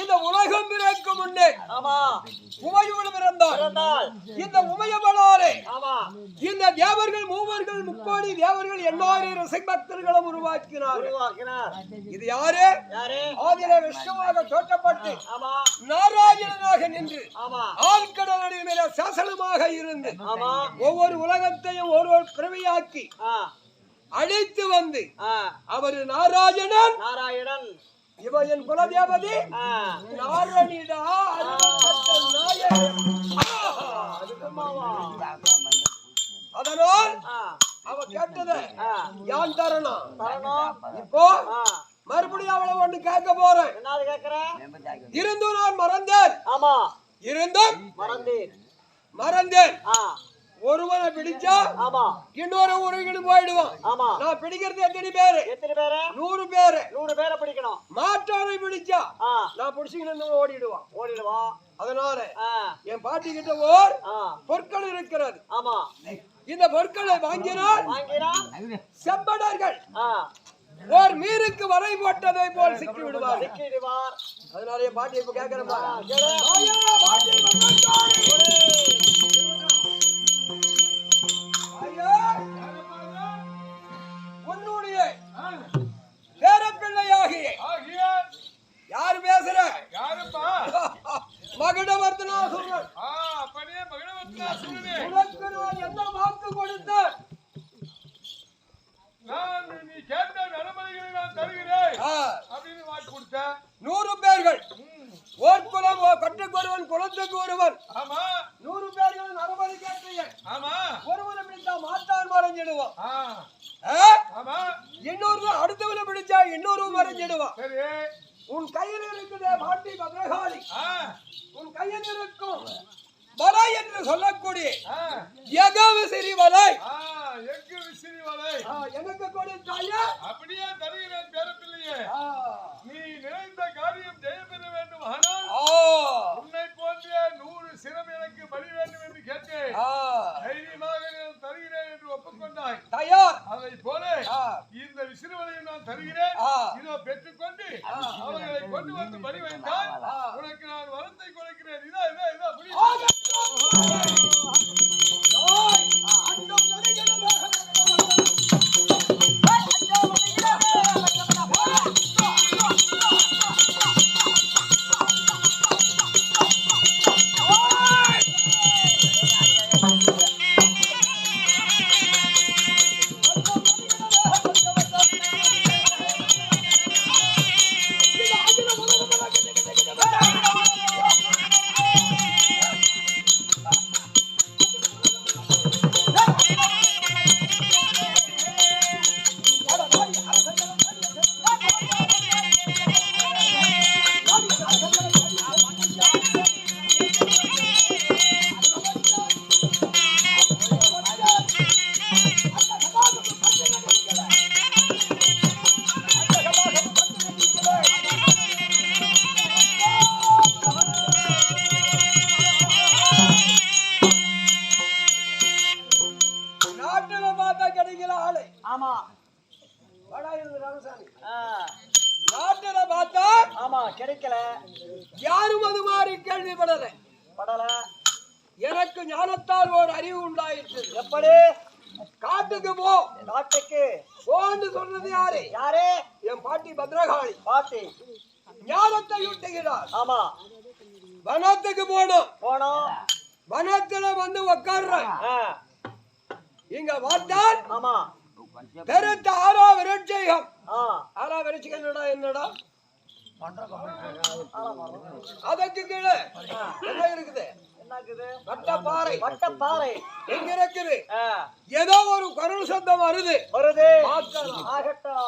இந்த உலகம் பிறக்கும் முன்னே உமையோடு பிறந்தால் இந்த உமையவளாலே இந்த தேவர்கள் மூவர்கள் முக்கோடி தேவர்கள் 8000 பக்தர்களும் உருவாக்கினார். இது யாரு? ஆதியில விஷ்ணுவாக தோற்றப்பட்டு நாராயணனாக நின்று ஆழ்கடல் அடி மேல சாசனமாக இருந்து ஒவ்வொரு உலகத்தையும் ஒரு பிறவியாக்கி அழைத்து வந்து அவர் நாராயணன் இவன் குலதேவதி நாரணிடா அதனால் அவ கேட்டத யான் தரணும். இப்போ மறுபடியும் அவளை ஒண்ணு கேட்க போறேன். இருந்தும் நான் மறந்தேன். மறந்தேன். ஒருவனை பிடிச்சா இன்னொரு உருகிட்டு போயிடுவான். நான் பிடிக்கிறது எத்தனை பேரு? 100 பேரு. 100 பேரை பிடிக்கணும். மாற்றானை பிடிச்சா நான் பிடிச்சிக்கிட்டு ஓடிடுவான். அதனால என் பாட்டி கிட்ட ஓர் பொருட்கள் இருக்கிறது. இந்த பொருட்களை வாங்கினால் செம்படர்கள் ஓர் மீருக்கு வரை போட்டதை போல் சிக்கி விடுவார். அதனால என் பாட்டி இப்ப கேட்கிறேன். உன்னுடைய பேரப்பிள்ளையாகிய யாரு பேசுற? மகுடவர்த்தனாசுரன். உனக்கு நான் என்ன வாக்கு கொடுத்தேன்? நீ கேட்ட நடைமுறைகளை நான் தருகிறேன் அப்படின்னு வாக்கு கொடுத்த 100 பேர்கள் ஓர் குலம் கட்டுக்கொருவன் குலத்துக்கு ஒருவன் 100 பேர்கள் நடைமுறை கேட்டீர்கள். ஒருவனை பிடித்தா மாட்டான் மறைஞ்சிடுவான். இன்னொரு அடுத்தவனை பிடிச்சா இன்னொரு மறைஞ்சிடுவான். உன் கையில் இருக்குதே மாட்டி பத்ரகாளி, உன் கையில் இருக்கும் வலை என்று சொல்லக்கூடிய விசிறி வலை எனக்கு கொடுத்தாயா? அப்படியே தருகிறேன் பேரப்பிள்ளையே. நீ நினைத்த காரியம் ஜெயப்பெற வேண்டும். ஆனால் உன்னை போன்ற 100 சிரம் எனக்கு பலி வேண்டும் என்று கேட்டேன். தைரியமாக நான் தருகிறேன் என்று ஒப்புக்கொண்டாய். தயார். அதை போல இந்த விசிறுவலையும் நான் தருகிறேன். இதோ பெற்றுக்கொண்டு அவர்களை கொண்டு வந்து பலி வைத்தால் உனக்கு நான் வரத்தை கொடுக்கிறேன். இதோ இதோ இதோ நாட்டுல பார்த்தா கிடைக்கல. யாரும் அது மாதிரி கேள்விப்படல. எனக்கு ஞானத்தால் ஒரு அறிவு உண்டாயிற்று. எப்படி? காட்டுக்கு போ. காட்டுக்கு போன்னு சொன்னது யாரு? என் பாட்டி பத்ரகாளி. பாட்டி ஞானத்தை ஊட்டுகிறார். வனத்துக்கு போனோம். வனத்துல வந்து உட்கார்றேன். இங்க வந்தால் பெருத்த ஆரா விருட்சைகம். ஆரா விருட்சைகம் என்னடா? அதற்கு கீழே என்ன இருக்குது? வட்டப்பாறை. வட்டப்பாறை எங்க இருக்குது? ஏதோ ஒரு குரல் சத்தம் வருது. ஆகட்டும்.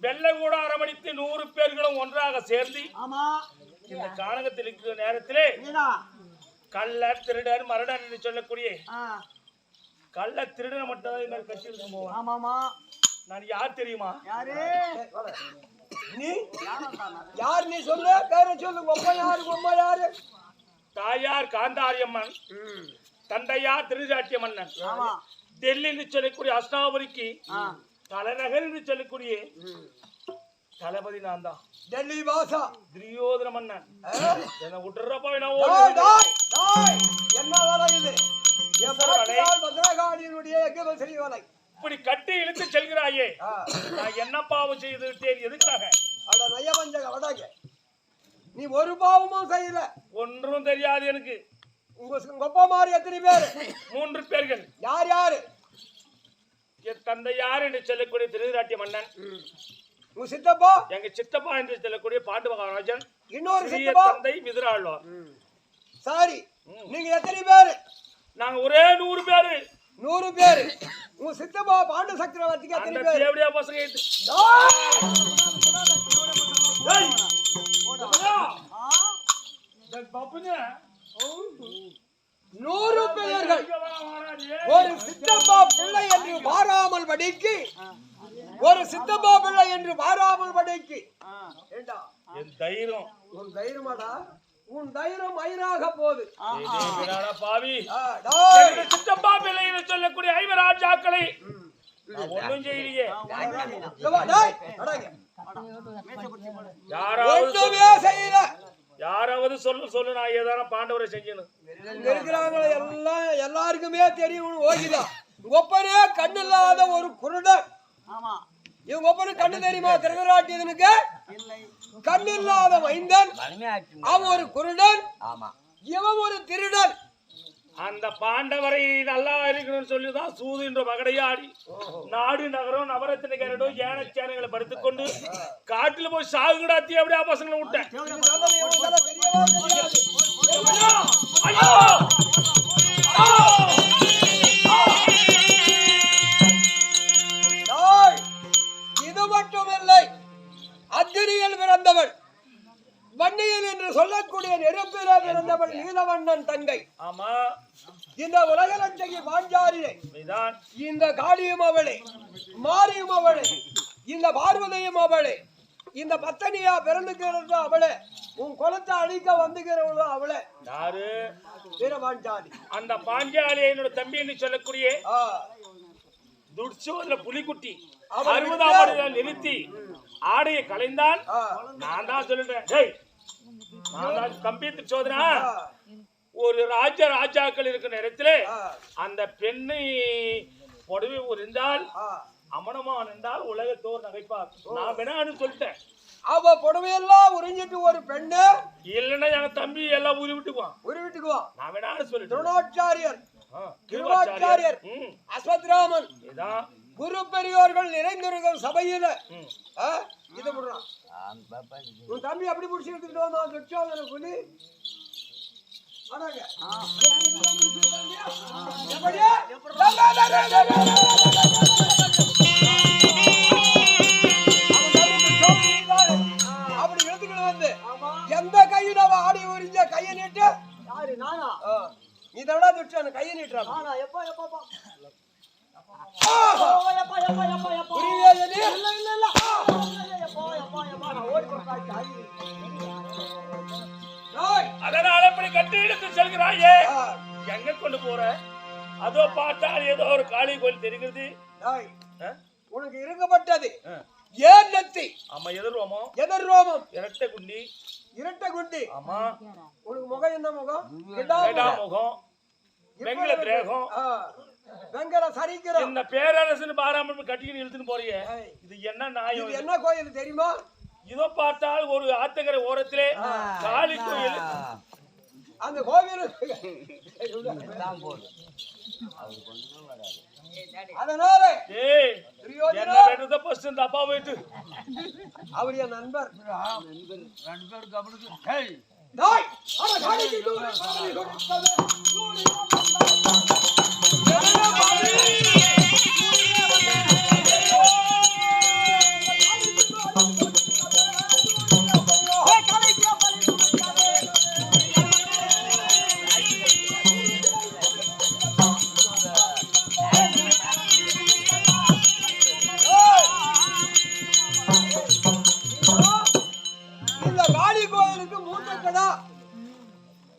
வெள்ளை கூட அரவணைத்து 100 பேர்களும் ஒன்றாக சேர்ந்து இந்த கானகத்தில் இருக்கிற நேரத்திலே கள்ள திருடன் மரணன் என்று சொல்லக்கூடிய கள்ள திருடன் மட்டும் தான் இந்த கட்சி இருக்கும். நான் யார் தெரியுமா? நீ யார்? நீ சொல்லு, பேரை சொல்லு. கொம்ப யாரு? கொம்ப யாரு? தாயார் காந்தாரியம்மன், தந்தையார் திருசாட்டிய மன்னன். டெல்லி என்று சொல்லக்கூடிய அஸ்னாபுரிக்கு தலைநகர் என்று சொல்லக்கூடிய தளபதி நான் தான். டெல்லி வாசா துரியோதன மன்னன். என்ன விட்டுறப்பா என்ன வலை இது? பத்ரகாளியினுடைய எக்கவசரி வலை. இப்படி கட்டி இழுத்து செல்கிறாயே, நான் என்ன பாவம் செய்து விட்டேன்? எதுக்காக? அட நயவஞ்சக வடாங்க, நீ ஒரு பாவமும் செய்யல. ஒன்றும் தெரியாது எனக்கு. உங்க அப்பா மாதிரி எத்தனை பேர்? 3 பேர்கள். யார் யாரு? என் தந்தை யார் என்று சொல்லக்கூடிய திருநாட்டிய மன்னன், உங்க சித்தப்பா எங்க சித்தப்பா என்று சொல்லக்கூடிய பாண்டு மகாராஜன், இன்னொரு சித்தப்பா தந்தை விதுராழ்வார். சாரி, நீங்க எத்தனை பேரு? நாங்க ஒரே 100 பேரு. 100 பேரு. உங்க சித்தப்பா பாண்டு சக்கரவர்த்திக்கு எத்தனை பேரு? எப்படியா பசங்க? பாப்புங்க 100 பேர்கள். ஒரு சித்தப்பா பிள்ளை என்று மாறாமல் படிக்கு, ஒரு சித்தப்பா பிள்ளை என்று மாறாமல் படிக்கு. ஏண்டா என் தைரியம்? உன் தைரியமாடா? உன் தைரியம் மயிராக போகுது. பாவி, சித்தப்பா பிள்ளை என்று சொல்லக்கூடிய 5 ராஜாக்களை ஒன்றும் செய்யலையே. யாராவது சொல்லு நான் ஏதான பாண்டவரை செஞ்சணும். இருக்கிறாங்களா? எல்லாம் எல்லாருக்குமே தெரியும். ஓகிதான் ஒப்பனே கண்ணு இல்லாத ஒரு குருடன். இவங்க ஒப்பனு கண்ணு தெரியுமா? திருதராட்டியனுக்கு கண்ணு இல்லாத மைந்தன். அவன் ஒரு குருடன், இவன் ஒரு திருடன். அந்த பாண்டவரை நல்லா இருக்கணும்னு சொல்லிதான் சூது என்ற மகடையாடி நாடு நகரம் நவரத்தின கேரடும் ஏனச்சானங்களை படுத்துக் கொண்டு காட்டுல போய் சாகுடாத்தி அப்படியே பசங்களை விட்டேன். இது மட்டுமில்லை, அத்திரியில் பிறந்தவள், வன்னியில் என்று சொல்லக்கூடிய நெருப்பில பிறந்தவள் நீலவண்ணன் தங்கை. ஆமா, இந்த உலக லட்சகி பாஞ்சாரியை, இந்த காளியும் அவளே, மாரியும் அவளே, இந்த பார்வதியும் அவளே, இந்த பத்தனியா பிறந்துக்கிறது அவளே, உன் குலத்தை அழிக்க வந்துகிறவளோ அவளே. யாரு? வீரபாஞ்சாலி. அந்த பாஞ்சாலி என்னோட தம்பி என்று சொல்லக்கூடிய துர்ச்சோதன புலிக்குட்டி 60ஆம் நிறுத்தி ஆடையை கலைந்தான். நான் தான் சொல்லிட்டேன், தம்பி துர்ச்சோதனா, ஒரு ராஜாக்கள் இருக்கிற நேரத்தில் அந்த பெண்ணை புடவை இருந்தால் அமனமான என்றால் உலகத்தோர் நகைப்பார். நான் வேணான்னு சொல்லிட்டேன். அவ புடவையெல்லாம் உறிஞ்சிட்டு ஒரு பெண்ணு இல்லைன்னா எங்க தம்பி எல்லாம் உருவிட்டுக்குவான். நான் வேணான்னு சொல்லிட்டேன். துரோணாச்சாரியர், கிருபாச்சாரியர், அஸ்வத்ராமன், குரு பெரியோர்கள் நிறைந்திருக்கும் சபையில இது பண்றான். உன் தம்பி அப்படி பிடிச்சி எடுத்துக்கிட்டு வந்தான் துச்சோதன புலி. அப்படி எடுத்துக்கிட்டு வந்து எந்த கையில ஆடி உறிஞ்ச கையை நீட்டு. இதெல்லாம் துச்சோதன கையை நீட்டுறான். அதனால இப்படி கட்டி இழுத்து செல்கிறாயே எங்க கொண்டு போற? அதோ பார்த்தால் ஏதோ ஒரு காளி கோயில் தெரிகிறது. உனக்கு இருக்கப்பட்டது ஏன் நெத்தி? ஆமா, எதிர் ரோமம். எதிர் ரோமம். இரட்டை குண்டி. இரட்டை குண்டி. ஆமா. உனக்கு முகம் என்ன முகம்? கெடா முகம். வெங்கல திரேகம். வெங்கல சரிக்கிற இந்த பேரரசன் பாராமல் கட்டிக்கிட்டு இழுத்துன்னு போறியே, இது என்ன நாயம்? இது என்ன கோயில் தெரியுமா? இதோ பார்த்தால் ஒரு ஆத்தங்கரை ஓரத்திலே காளி கோயில். அந்த கோவில் அதனால என்ன வேண்டத ஃபர்ஸ்ட் இந்த அப்பா போயிட்டு அவர் என் நண்பர். ரெண்டு பேரும் கவனிச்சு டேய் அட காளிக்கு தூர காளி கொடுத்தது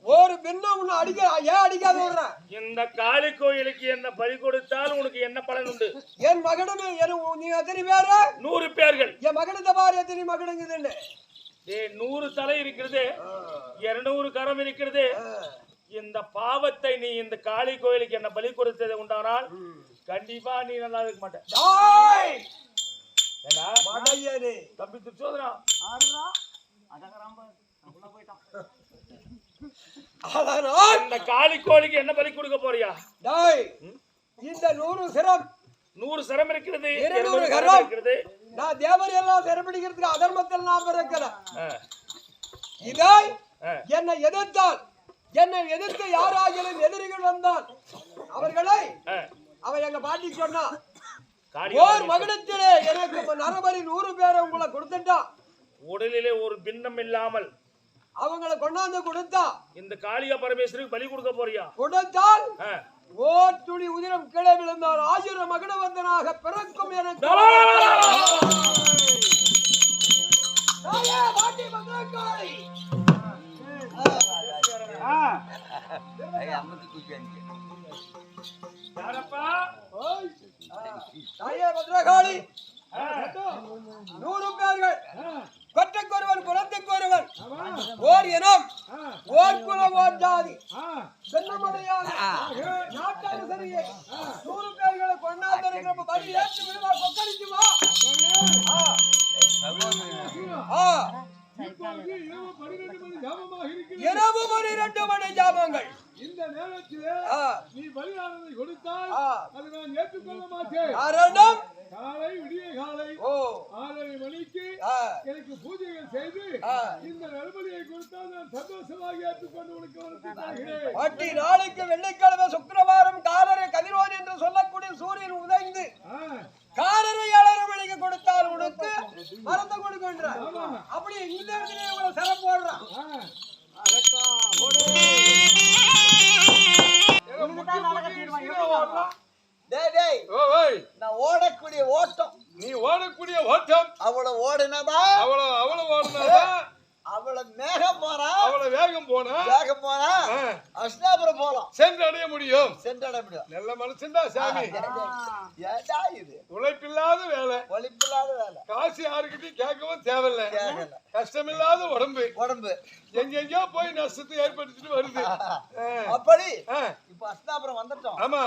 ஒரு பெண்ணா உன்னை அடிக்க ஏன் அடிக்காத விடுற? இந்த காளி கோயிலுக்கு என்ன பலி கொடுத்தால் உனக்கு என்ன பலன் உண்டு? என் மகனுமே நீ எத்தனை பேரு? 100 பேர்கள். என் மகனத்தை பாரு எத்தனை மகனுங்குதுன்னு. 100 தலை இருக்கிறது, 200 கரம் இருக்கிறது. இந்த பாவத்தை நீ இந்த காளி கோயிலுக்கு என்ன பலி கொடுத்தது உண்டானால் கண்டிப்பா நீ நல்லா இருக்க மாட்டே. தம்பி திருச்சோதனா இந்த காளி கோயிலுக்கு என்ன பலி கொடுக்க போறியா? இந்த 100 சிரம் 100 சிரம் இருக்கிறது, 200 கரம் இருக்கிறது. நான் தேவர் எல்லாம் சிறப்பிடிக்கிறதுக்கு அதர்மத்தில் நான் பிறக்கிறேன். இதை என்னை எதிர்த்தால், என்னை எதிர்த்து யாராகிலும் எதிரிகள் வந்தால் அவர்களை அவன் எங்க பாட்டி சொன்னா ஓர் மகனத்திலே எனக்கு நரபலி 100 பேரை உங்களை கொடுத்துட்டா உடலிலே ஒரு பின்னம் இல்லாமல் அவங்களை கொண்டாந்து கொடுத்தா இந்த காளியா பரமேஸ்வருக்கு பலி கொடுக்க போறியா? கொடுத்தால் ஓர் துளி உதிரம் கீழே விழுந்தால் 1000 மகனவந்தனாக பிறக்கும் எனக்கு. பாட்டி மகனாய் தாயே பத்ரகாளி 100 பேர்கள் கொற்றைக்கொருவன் குலத்துக்கொருவன் ஓர் இனம் ஓர் குலம் ஓர் ஜாதி சென்னமடையான நாட்டரசரியே 100 பேர்களை கொண்டாந்திருக்கிற பலி ஏற்று விடுவா கொக்கரிக்குமா? இரவு 12 மணி ஜாமங்கள். இந்த நேரத்திலே நீ பலியானதை கொடுத்தால் அதை நான் ஏற்றுக்கொள்ள மாட்டேன். காரணம் காலை விடிய காலை 6:30 மணிக்கு எனக்கு பூஜைகள் செய்து இந்த நல்பலியை கொடுத்தால் நான் சந்தோஷமாக ஏற்றுக்கொண்டு உனக்கு வருகிறேன். பாட்டி நாளைக்கு வெள்ளிக்கிழமை சுக்கிரவாரம் காலரை கதிரோன் என்று சொல்லக்கூடிய சூரியன் உதைந்து காலரை 7:30 மணிக்கு கொடுத்தால் உனக்கு மறந்து கொடுக்கின்ற அப்படி இந்த இடத்துல உங்களை சிறப்பு போடுறான். நான் ஓடக்கூடிய ஓட்டம், நீ ஓடக்கூடிய ஓட்டம் அவ்வளவு ஓடினதா அவ்வளவு மேகம் போனா அவ்வளவு வேகம் போனா அஷ்டாபுரம் போலாம், சென்றடைய முடியும். நல்ல மனுஷன்டா சாமி. ஏடா இது உழைப்பில்லாத வேலை, ஒழிப்பில்லாத வேலை, காசு யாருக்கிட்டையும் கேட்கவும் தேவையில்லை, கஷ்டமில்லாத உடம்பு எங்கெங்கயோ போய் நஷ்டத்தை ஏற்படுத்திட்டு வருது. அப்படி இப்ப அஷ்டாபுரம் வந்துட்டோம். ஆமா.